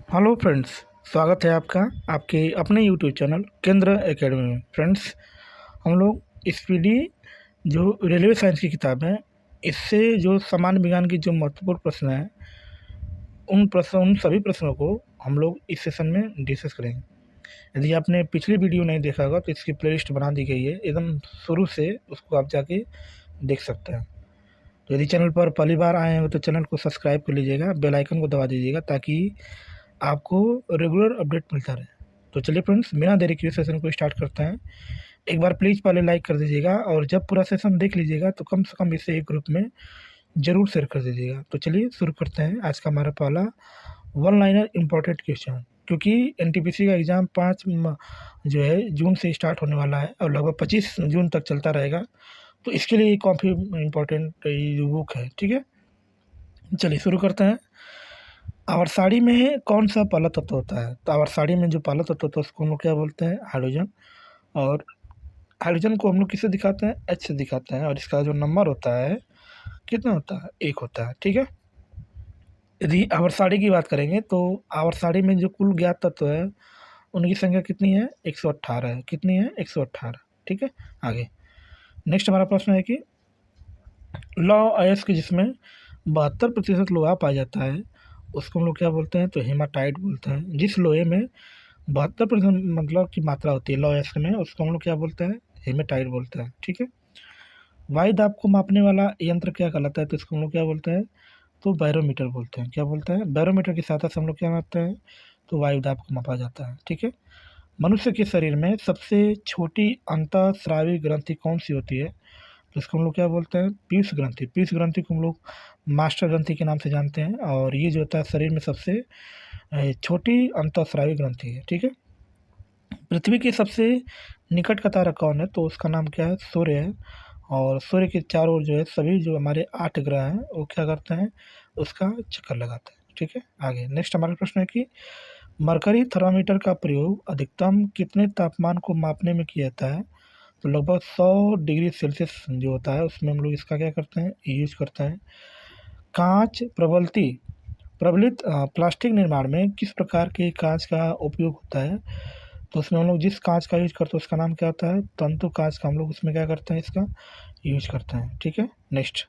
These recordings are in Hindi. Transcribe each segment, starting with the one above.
हेलो फ्रेंड्स, स्वागत है आपका आपके अपने यूट्यूब चैनल केंद्र एकेडमी में। फ्रेंड्स, हम लोग स्पीडी जो रेलवे साइंस की किताब है, इससे जो सामान्य विज्ञान की जो महत्वपूर्ण प्रश्न हैं, उन सभी प्रश्नों को हम लोग इस सेशन में डिस्कस करेंगे। यदि आपने पिछली वीडियो नहीं देखा होगा तो इसकी प्लेलिस्ट बना दी गई है, एकदम शुरू से उसको आप जाके देख सकते हैं। तो यदि चैनल पर पहली बार आए हैं तो चैनल को सब्सक्राइब कर लीजिएगा, बेल आइकन को दबा दीजिएगा ताकि आपको रेगुलर अपडेट मिलता रहे। तो चलिए फ्रेंड्स, बिना देरी किए सेशन को स्टार्ट करते हैं। एक बार प्लीज़ पहले लाइक कर दीजिएगा और जब पूरा सेशन देख लीजिएगा तो कम से कम इसे एक ग्रुप में ज़रूर शेयर कर दीजिएगा। तो चलिए शुरू करते हैं आज का हमारा पहला वन लाइनर इम्पोर्टेंट क्वेश्चन। क्योंकि एनटीपीसी का एग्ज़ाम 5 जो है जून से स्टार्ट होने वाला है और लगभग 25 जून तक चलता रहेगा, तो इसके लिए काफ़ी इम्पोर्टेंट ये बुक है। ठीक है, चलिए शुरू करते हैं। आवर्त में कौन सा पहला तत्व होता है? तो आवर्त में जो पहला तत्व होता है उसको हम लोग क्या बोलते हैं? हाइड्रोजन। और हाइड्रोजन को हम लोग किससे दिखाते हैं? H से दिखाते हैं। और इसका जो नंबर होता है कितना होता है? 1 होता है। ठीक है, यदि आवर्त की बात करेंगे तो आवर्त में जो कुल ज्ञात तत्व है उनकी संख्या कितनी है? 118 है। कितनी है? 118। ठीक है, आगे नेक्स्ट हमारा प्रश्न है कि लौ अयस्क जिसमें 72% लोहा पाया जाता है उसको हम लोग क्या बोलते हैं? तो हेमाटाइट बोलते हैं। जिस लोहे में 72% मतलब की मात्रा होती है लौ अयस्क में, उसको हम लोग क्या बोलते हैं? हेमेटाइट बोलते हैं। ठीक है, वायु दाब को मापने वाला यंत्र क्या कहलाता है? तो इसको हम लोग क्या बोलते हैं? तो बैरोमीटर बोलते हैं। क्या बोलते हैं? बैरोमीटर की सहायता से हम लोग क्या मापते हैं? तो वायु दाब को मापा जाता है। ठीक है, मनुष्य के शरीर में सबसे छोटी अंतःस्रावी ग्रंथि कौन सी होती है? तो इसको हम लोग क्या बोलते हैं? पीयूष ग्रंथि। पीयूष ग्रंथि को हम लोग मास्टर ग्रंथि के नाम से जानते हैं। और ये जो होता है शरीर में सबसे छोटी अंतःस्रावी ग्रंथि है। ठीक है, पृथ्वी के सबसे निकट का तारा कौन है? तो उसका नाम क्या है? सूर्य है। और सूर्य के चारों ओर जो है सभी जो हमारे 8 ग्रह हैं वो क्या करते हैं? उसका चक्कर लगाते हैं। ठीक है, आगे नेक्स्ट हमारा प्रश्न है कि मरकरी थर्मामीटर का प्रयोग अधिकतम कितने तापमान को मापने में किया जाता है? तो लगभग 100 डिग्री सेल्सियस जो होता है उसमें हम लोग इसका क्या करते हैं? यूज करते हैं। कांच प्रबलित प्लास्टिक निर्माण में किस प्रकार के कांच का उपयोग होता है? तो उसमें हम लोग जिस कांच का यूज करते हैं उसका नाम क्या होता है? तंतु कांच का हम लोग उसमें क्या करते हैं? इसका यूज करते हैं। ठीक है, नेक्स्ट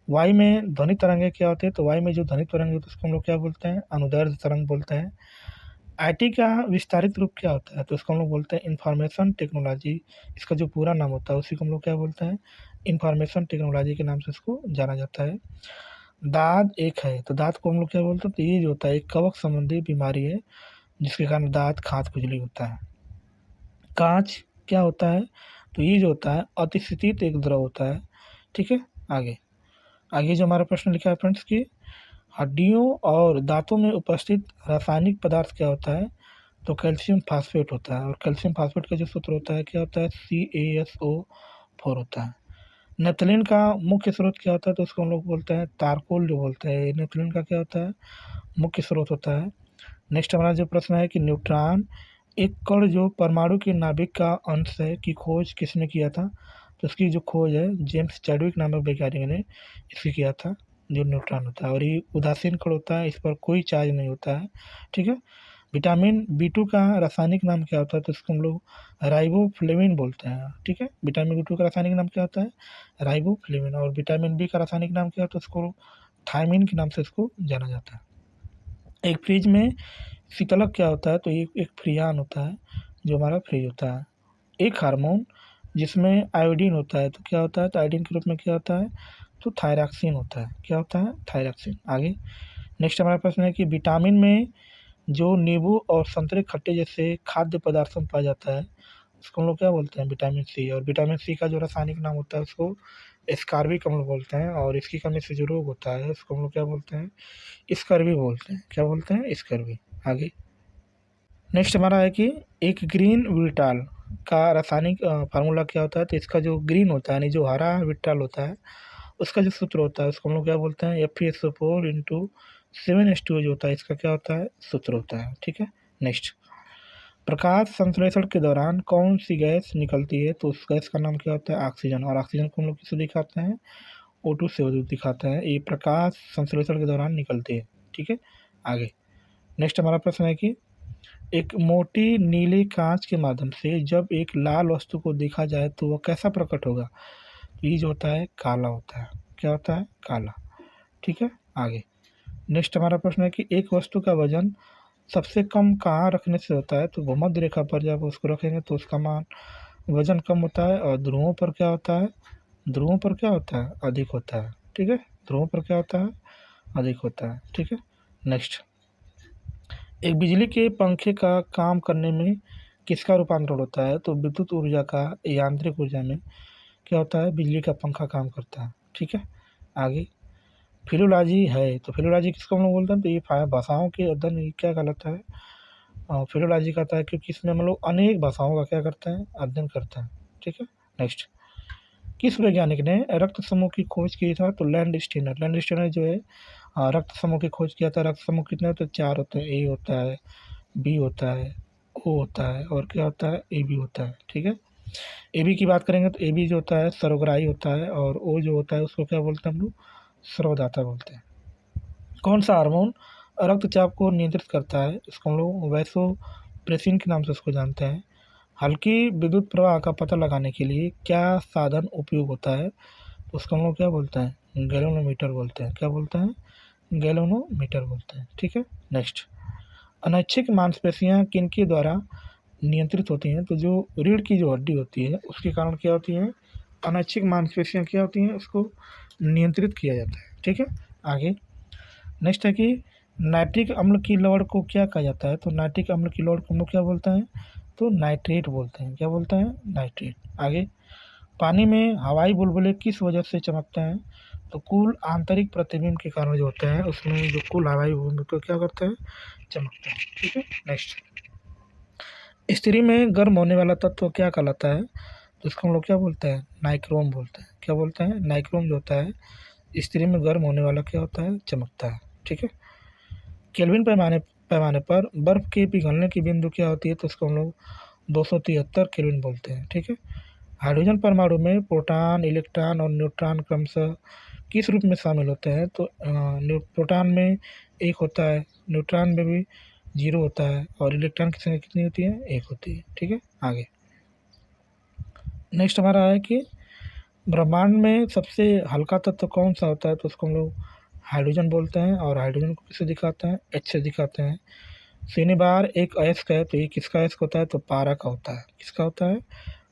वायु में ध्वनि तरंगे क्या होते हैं? तो वायु में जो ध्वनि तरंग होती है उसको हम लोग क्या बोलते हैं? अनुदैर्ध्य तरंग बोलते हैं। आईटी का विस्तारित रूप क्या होता है? तो इसको हम लोग बोलते हैं इंफॉर्मेशन टेक्नोलॉजी। इसका जो पूरा नाम होता है उसी को हम लोग क्या बोलते हैं? इंफॉर्मेशन टेक्नोलॉजी के नाम से इसको जाना जाता है। दाँत एक है, तो दाँत को हम लोग क्या बोलते हैं? तो ये जो होता है एक कवक संबंधी बीमारी है जिसके कारण दाँत खाज खुजली होता है। कांच क्या होता है? तो ये जो होता है अतिस्थित एक द्रव होता है। ठीक है, आगे आगे जो हमारा प्रश्न लिखा है फ्रेंड्स कि हड्डियों और दांतों में उपस्थित रासायनिक पदार्थ क्या होता है? तो कैल्शियम फास्फेट होता है। और कैल्शियम फास्फेट का जो सूत्र होता है क्या होता है? CaSO4 होता है। नेपथलीन का मुख्य स्रोत क्या होता है? तो उसको हम लोग बोलते हैं तारकोल जो बोलते हैं। नेपथलीन का क्या होता है? मुख्य स्रोत होता है। नेक्स्ट हमारा जो प्रश्न है कि न्यूट्रॉन एक कण जो परमाणु के नाभिक का अंश है की खोज किसने किया था? तो इसकी जो खोज है जेम्स चैडविक नामक वैज्ञानिक ने इसकी किया था, जो न्यूट्रॉन होता है। और ये उदासीन कण होता है, इस पर कोई चार्ज नहीं होता है। ठीक है, विटामिन B2 का रासायनिक नाम क्या होता है? तो इसको हम लोग राइबोफ्लेविन बोलते हैं। ठीक है, विटामिन B2 का रासायनिक नाम क्या होता है? राइबोफ्लेविन। और विटामिन B का रासायनिक नाम क्या होता है? उसको थायमिन के नाम से इसको जाना जाता है। एक फ्रिज में शीतलक क्या होता है? तो ये एक फ्रीऑन होता है जो हमारा फ्रिज होता है। एक हार्मोन जिसमें आयोडीन होता है तो क्या होता है? तो आयोडीन के रूप में क्या होता है? तो थायरॉक्सिन होता है। क्या होता है? थायरॉक्सिन। आगे नेक्स्ट हमारा प्रश्न है कि विटामिन में जो नींबू और संतरे खट्टे जैसे खाद्य पदार्थों में पाया जाता है उसको हम लोग क्या बोलते हैं? Vitamin C. और विटामिन सी का जो रासायनिक नाम होता है उसको एस्कॉर्बिक हम लोग बोलते हैं। और इसकी कमी से जो रोग होता है उसको हम लोग क्या बोलते हैं? स्कर्वी बोलते हैं। क्या बोलते हैं? स्कर्वी। आगे नेक्स्ट हमारा है कि एक ग्रीन विटाल का रासायनिक फार्मूला क्या होता है? तो इसका जो ग्रीन होता है यानी जो हरा विटाल होता है उसका जो सूत्र होता है उसको हम लोग क्या बोलते हैं? FeSO4 × 7H2O जो होता है इसका क्या होता है? सूत्र होता है। ठीक है, नेक्स्ट प्रकाश संश्लेषण के दौरान कौन सी गैस निकलती है? तो उस गैस का नाम क्या होता है? ऑक्सीजन। और ऑक्सीजन को हम लोग किससे दिखाते हैं? O2 से दिखाते हैं। ये प्रकाश संश्लेषण के दौरान निकलती है। ठीक है, आगे नेक्स्ट हमारा प्रश्न है कि एक मोटी नीली कांच के माध्यम से जब एक लाल वस्तु को देखा जाए तो वह कैसा प्रकट होगा? ये जो होता है काला होता है। क्या होता है? काला। ठीक है, आगे नेक्स्ट हमारा प्रश्न है कि एक वस्तु का वजन सबसे कम कहाँ रखने से होता है? तो भूमध्य रेखा पर जब उसको रखेंगे तो उसका मान वजन कम होता है, और ध्रुवों पर क्या होता है? ध्रुवों पर क्या होता है? अधिक होता है। ठीक है, ध्रुवों पर क्या होता है? अधिक होता है। ठीक है, नेक्स्ट एक बिजली के पंखे का काम करने में किसका रूपांतरण होता है? तो विद्युत ऊर्जा का यांत्रिक ऊर्जा में क्या होता है? बिजली का पंखा काम करता है। ठीक है, आगे फिलोलॉजी है, तो फिलोलॉजी किसको हम लोग बोलते हैं? तो ये भाषाओं के अध्ययन ये क्या कहलाता है? फिलोलॉजी कहता है, क्योंकि इसमें हम लोग अनेक भाषाओं का क्या करते हैं? अध्ययन करते हैं। ठीक है, नेक्स्ट किस वैज्ञानिक ने रक्त समूह की खोज की था? तो लैंड स्टीनर जो है रक्त समूह की खोज किया था। रक्त समूह कितने होते हैं? 4 होते हैं। ए होता है, बी होता है, ओ होता है, और क्या होता है? ए बी होता है। ठीक है, ए बी की बात करेंगे तो ए बी जो होता है सर्वग्राही होता है, और ओ जो होता है उसको क्या बोलते हैं हम लोग? स्रवदाता बोलते हैं। कौन सा हार्मोन रक्तचाप को नियंत्रित करता है? इसको हम लोग वैसोप्रेसिन के नाम से उसको जानते हैं। हल्की विद्युत प्रवाह का पता लगाने के लिए क्या साधन उपयोग होता है? तो उसको हम लोग क्या बोलते हैं? गैल्वेनोमीटर बोलते हैं। क्या बोलते हैं? गैल्वेनोमीटर बोलते हैं। ठीक है, नेक्स्ट अनैच्छिक मांसपेशियां किनके द्वारा नियंत्रित होती हैं? तो जो रीढ़ की जो हड्डी होती है उसके कारण क्या होती है? अनैच्छिक मांसपेशियां क्या होती हैं? उसको नियंत्रित किया जाता है। ठीक है, आगे नेक्स्ट है कि नाइट्रिक अम्ल की लवण को क्या कहा जाता है? तो नाइट्रिक अम्ल की लवण को हम लोग क्या बोलते हैं? तो नाइट्रेट बोलते हैं। क्या बोलते हैं? नाइट्रेट। आगे पानी में हवाई बुलबुले किस वजह से चमकते हैं? तो कुल आंतरिक प्रतिबिंब के कारण जो होते हैं उसमें जो कुल हवाई बुलबुले तो क्या करते हैं? चमकते हैं। ठीक है, नेक्स्ट स्त्री में गर्म होने वाला तत्व क्या कहलाता है? तो इसको हम लोग क्या बोलते हैं? नाइक्रोम बोलते हैं। क्या बोलते हैं? नाइक्रोम जो होता है स्त्री में गर्म होने वाला क्या होता है? चमकता है। ठीक है, केल्विन पैमाने पैमाने पर बर्फ के पिघलने की बिंदु क्या होती है? तो इसको हम लोग 273 केल्विन बोलते हैं। ठीक है, हाइड्रोजन परमाणु में प्रोटॉन, इलेक्ट्रॉन और न्यूट्रॉन क्रमशः किस रूप में शामिल होते हैं? तो प्रोटॉन में 1 होता है, न्यूट्रॉन में भी 0 होता है, और इलेक्ट्रॉन की संख्या कितनी होती है? 1 होती है। ठीक है, आगे नेक्स्ट हमारा है कि ब्रह्मांड में सबसे हल्का तत्व कौन सा होता है? तो उसको हम लोग हाइड्रोजन बोलते हैं, और हाइड्रोजन को किससे दिखाते हैं? एच से दिखाते हैं। शनिवार एक अयस्क है, तो ये किसका अयस्क होता है? तो पारा का होता है। किसका होता है?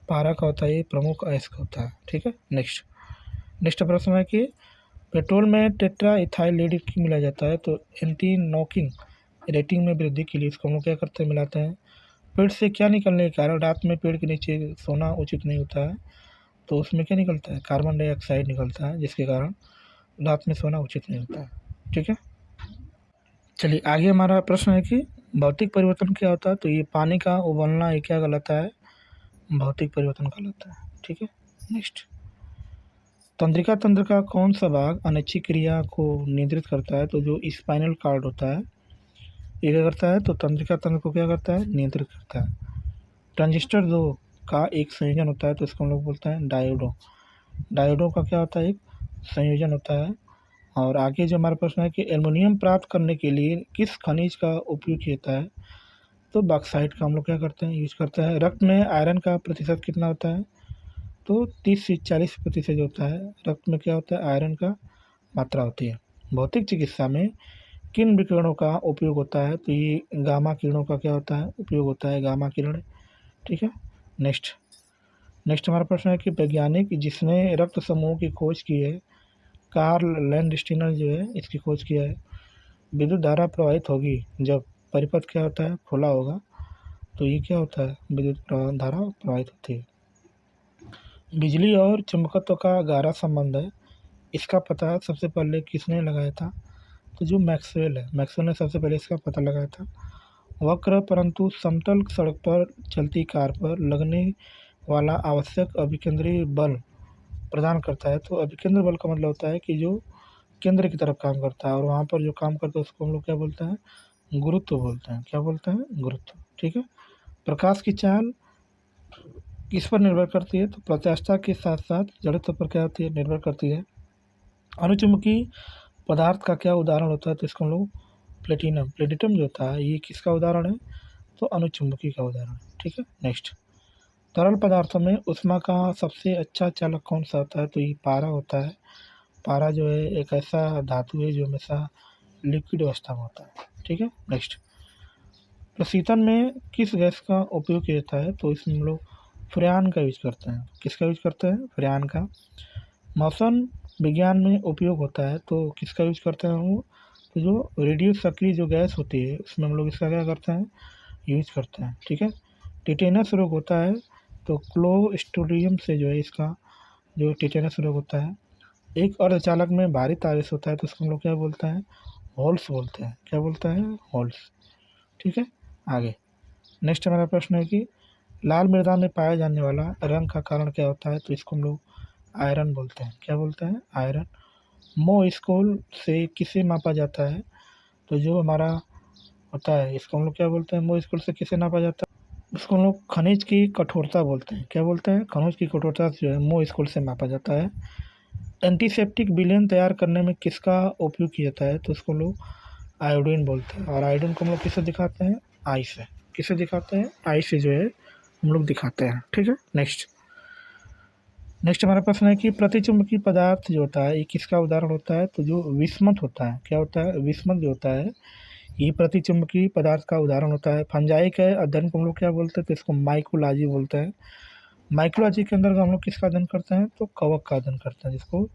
पारा का होता है, ये प्रमुख अयस्क होता है। ठीक है, नेक्स्ट नेक्स्ट प्रश्न है कि पेट्रोल में टेट्रा इथाइल लेड क्यों मिलाया जाता है? तो एंटी नॉकिंग रेटिंग में वृद्धि के लिए इसको हम लोग क्या करते हैं? मिलाते हैं। पेड़ से क्या निकलने के कारण रात में पेड़ के नीचे सोना उचित नहीं होता है? तो उसमें क्या निकलता है? कार्बन डाइऑक्साइड निकलता है, जिसके कारण रात में सोना उचित नहीं होता है। ठीक है, चलिए आगे हमारा प्रश्न है कि भौतिक परिवर्तन क्या होता है? तो ये पानी का उबलना ये क्या कहलाता है? भौतिक परिवर्तन कहलाता है। ठीक है, नेक्स्ट तंत्रिका तंत्र का कौन सा भाग अनैच्छिक क्रिया को नियंत्रित करता है? तो जो स्पाइनल कार्ड होता है ये क्या करता है? तो तंत्रिका तंत्र को क्या करता है? नियंत्रित करता है। ट्रांजिस्टर 2 का एक संयोजन होता है, तो इसको हम लोग बोलते हैं डायोडो। डायोडो का क्या होता है? एक संयोजन होता है। और आगे जो हमारा प्रश्न है कि एल्युमिनियम प्राप्त करने के लिए किस खनिज का उपयोग किया जाता है? तो बॉक्साइट का हम लोग क्या करते हैं? यूज़ करते हैं। रक्त में आयरन का प्रतिशत कितना होता है? तो 30 से 40% जो होता है रक्त में क्या होता है? आयरन का मात्रा होती है। भौतिक चिकित्सा में किन विकिरणों का उपयोग होता है? तो ये गामा किरणों का क्या होता है? उपयोग होता है, गामा किरण। ठीक है, नेक्स्ट नेक्स्ट हमारा प्रश्न है कि वैज्ञानिक जिसने रक्त समूह की खोज की है, कार्ल लैंडस्टीनर जो है इसकी खोज किया है। विद्युत धारा प्रवाहित होगी जब परिपथ क्या होता है? खुला होगा। तो ये क्या होता है? विद्युत धारा प्रवाहित होती है। बिजली और चुंबकत्व का गहरा संबंध है, इसका पता सबसे पहले किसने लगाया था? तो जो मैक्सवेल है, मैक्सवेल ने सबसे पहले इसका पता लगाया था। वक्र परंतु समतल सड़क पर चलती कार पर लगने वाला आवश्यक अभिकेंद्री बल प्रदान करता है। तो अभिकेंद्र बल का मतलब होता है कि जो केंद्र की तरफ काम करता है, और वहाँ पर जो काम करता है उसको हम लोग क्या बोलते हैं? गुरुत्व बोलते हैं। क्या बोलते हैं? गुरुत्व। ठीक है, प्रकाश की चाल किस पर निर्भर करती है? तो प्रत्यास्थता के साथ साथ जड़त्व पर क्या होती है? निर्भर करती है। अनुचुंबकीय पदार्थ का क्या उदाहरण होता है? तो इसको हम लोग प्लेटिनम, प्लेटिनम जो होता है ये किसका उदाहरण है? तो अनुचुंबकी का उदाहरण है। ठीक है, नेक्स्ट, तरल पदार्थों में ऊष्मा का सबसे अच्छा चालक कौन सा होता है? तो ये पारा होता है। पारा जो है एक ऐसा धातु है जो हमेशा लिक्विड अवस्था में होता है। ठीक है, नेक्स्ट, प्रशीतन में किस गैस का उपयोग किया जाता है? तो इसमें हम लोग फ्रेयान का यूज करते हैं। किसका यूज करते हैं? फ्रेयान का। मौसम विज्ञान में उपयोग होता है तो किसका यूज करते हैं हम लोग? तो जो रेडियो सक्रिय जो गैस होती है उसमें हम लोग इसका क्या करते हैं? यूज करते हैं। ठीक है, टिटेनस रोग होता है तो क्लोस्ट्रिडियम से जो है इसका जो टिटेनस रोग होता है। एक अर्धचालक में भारित आवेश होता है तो उसको हम लोग क्या बोलते हैं? होल्स बोलते हैं। क्या बोलते हैं? होल्स। ठीक है, आगे नेक्स्ट हमारा प्रश्न है कि लाल मृदा में पाया जाने वाला रंग का कारण क्या होता है? तो इसको हम लोग आयरन बोलते हैं। क्या बोलते हैं? आयरन। मो स्केल से किसे मापा जाता है? तो जो हमारा होता है इसको हम लोग क्या बोलते हैं? मो स्केल से किसे नापा जाता है? इसको हम लोग खनिज की कठोरता बोलते हैं। क्या बोलते हैं? खनिज की कठोरता जो है मो स्केल से मापा जाता है। एंटीसेप्टिक विलेन तैयार करने में किसका उपयोग किया जाता है? तो उसको लोग आयोडीन बोलते हैं। और आयोडीन को हम लोग किससे दिखाते हैं? आई से। किससे दिखाते हैं? आई से जो है हम लोग दिखाते हैं। ठीक है, नेक्स्ट, हमारा प्रश्न है कि प्रतिचुंबकीय पदार्थ जो होता है ये किसका उदाहरण होता है? तो जो विस्मत होता है। क्या होता है? विस्मत जो होता है ये प्रतिचुंबकीय पदार्थ का उदाहरण होता है। फंजाई के अध्ययन को हम लोग क्या बोलते हैं? तो इसको माइकोलॉजी बोलते हैं। माइकोलॉजी के अंदर हम लोग किसका अध्ययन करते हैं? तो कवक का अध्ययन करते हैं जिसको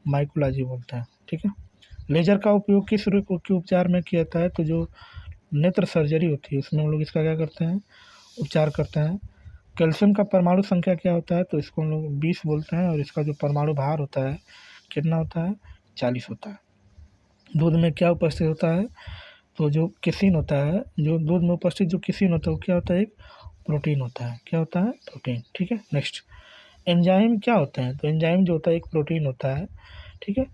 माइकोलॉजी बोलते हैं। ठीक है, लेजर का उपयोग किस रोग के उपचार में किया जाता है? तो जो नेत्र सर्जरी होती है उसमें हम लोग इसका क्या करते हैं? उपचार करते हैं। कैल्शियम का परमाणु संख्या क्या होता है? तो इसको हम लोग 20 बोलते हैं और इसका जो परमाणु भार होता है कितना होता है? 40 होता है। दूध में क्या उपस्थित होता है? तो जो किसिन होता है, जो दूध में उपस्थित जो किसिन होता है वो क्या होता है? एक प्रोटीन होता है। क्या होता है? प्रोटीन। ठीक है, नेक्स्ट, एंजाइम क्या होता है? तो एंजाइम जो होता है एक प्रोटीन होता है। ठीक है,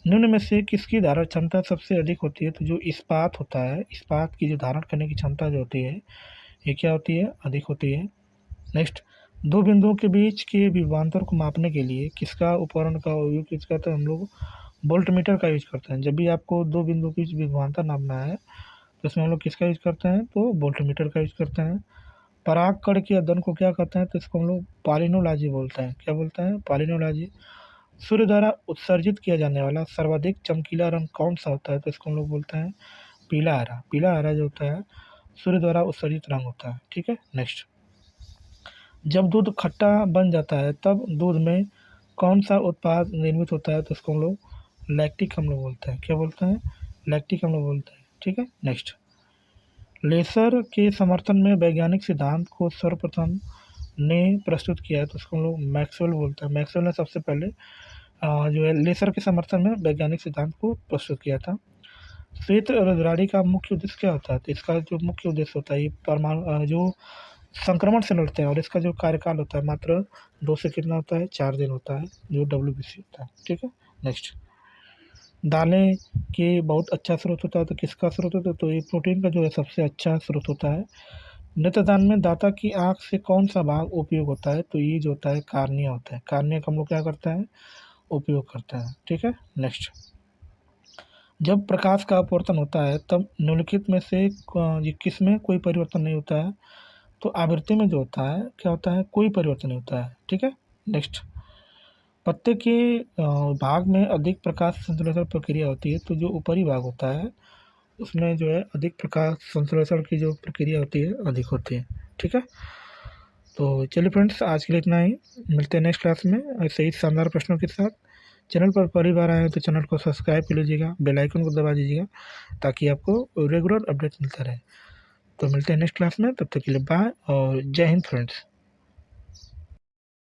निम्न में से किसकी धारण क्षमता सबसे अधिक होती है? तो जो इस्पात होता है, इस्पात की जो धारण करने की क्षमता जो होती है ये क्या होती है? अधिक होती है। नेक्स्ट, दो बिंदुओं के बीच के विभवांतर को मापने के लिए किसका उपकरण का उपयोग यूज करते हैं? हम लोग वोल्टमीटर का यूज करते हैं। जब भी आपको दो बिंदुओं के बीच विभवांतर नापना है तो इसमें हम लोग किसका यूज करते हैं? तो वोल्टमीटर का यूज करते हैं। पराग कण के अध्ययन को क्या कहते हैं? तो इसको हम लोग पालिनोलॉजी बोलते हैं। क्या बोलते हैं? पालिनोलॉजी। सूर्य द्वारा उत्सर्जित किया जाने वाला सर्वाधिक चमकीला रंग कौन सा होता है? तो इसको हम लोग बोलते हैं पीला हरा। पीला हरा जो होता है सूर्य द्वारा उत्सर्जित रंग होता है। ठीक है, नेक्स्ट, जब दूध खट्टा बन जाता है तब दूध में कौन सा उत्पाद निर्मित होता है? तो उसको हम लोग लैक्टिक अम्ल बोलते हैं। क्या बोलते हैं? लैक्टिक अम्ल बोलते हैं। ठीक है, नेक्स्ट, लेसर के समर्थन में वैज्ञानिक सिद्धांत को सर्वप्रथम ने प्रस्तुत किया है तो उसको हम लोग मैक्सवेल बोलते हैं। मैक्सवेल ने सबसे पहले जो है लेसर के समर्थन में वैज्ञानिक सिद्धांत को प्रस्तुत किया था। श्वेत रजराड़ी का मुख्य उद्देश्य क्या होता है? तो इसका जो मुख्य उद्देश्य होता है ये परमाणु जो संक्रमण से लड़ते हैं और इसका जो कार्यकाल होता है मात्र 2 से कितना होता है? 4 दिन होता है जो WBC होता है। ठीक है, नेक्स्ट, दालें के बहुत अच्छा स्रोत होता है तो किसका स्रोत होता है? तो ये प्रोटीन का जो है सबसे अच्छा स्रोत होता है। नेत्रदान में दाता की आँख से कौन सा भाग उपयोग होता है? तो ये जो होता है कार्निया होता है। कार्निया का हम लोग क्या करते हैं? उपयोग करते हैं। ठीक है, नेक्स्ट, जब प्रकाश का अपवर्तन होता है तब निम्नलिखित में से किस में कोई परिवर्तन नहीं होता है? तो आवृत्ति में जो होता है क्या होता है? कोई परिवर्तन नहीं होता है। ठीक है, नेक्स्ट, पत्ते के भाग में अधिक प्रकाश संश्लेषण प्रक्रिया होती है तो जो ऊपरी भाग होता है उसमें जो है अधिक प्रकाश संश्लेषण की जो प्रक्रिया होती है अधिक होती है। ठीक है, तो चलिए फ्रेंड्स आज के लिए इतना ही। मिलते हैं नेक्स्ट क्लास में ऐसे ही शानदार प्रश्नों के साथ। चैनल पर पहली बार आए हैं तो चैनल को सब्सक्राइब कर लीजिएगा, बेल आइकन को दबा दीजिएगा ताकि आपको रेगुलर अपडेट मिलता रहे। तो मिलते हैं नेक्स्ट क्लास में, तब तक के लिए बाय और जय हिंद फ्रेंड्स।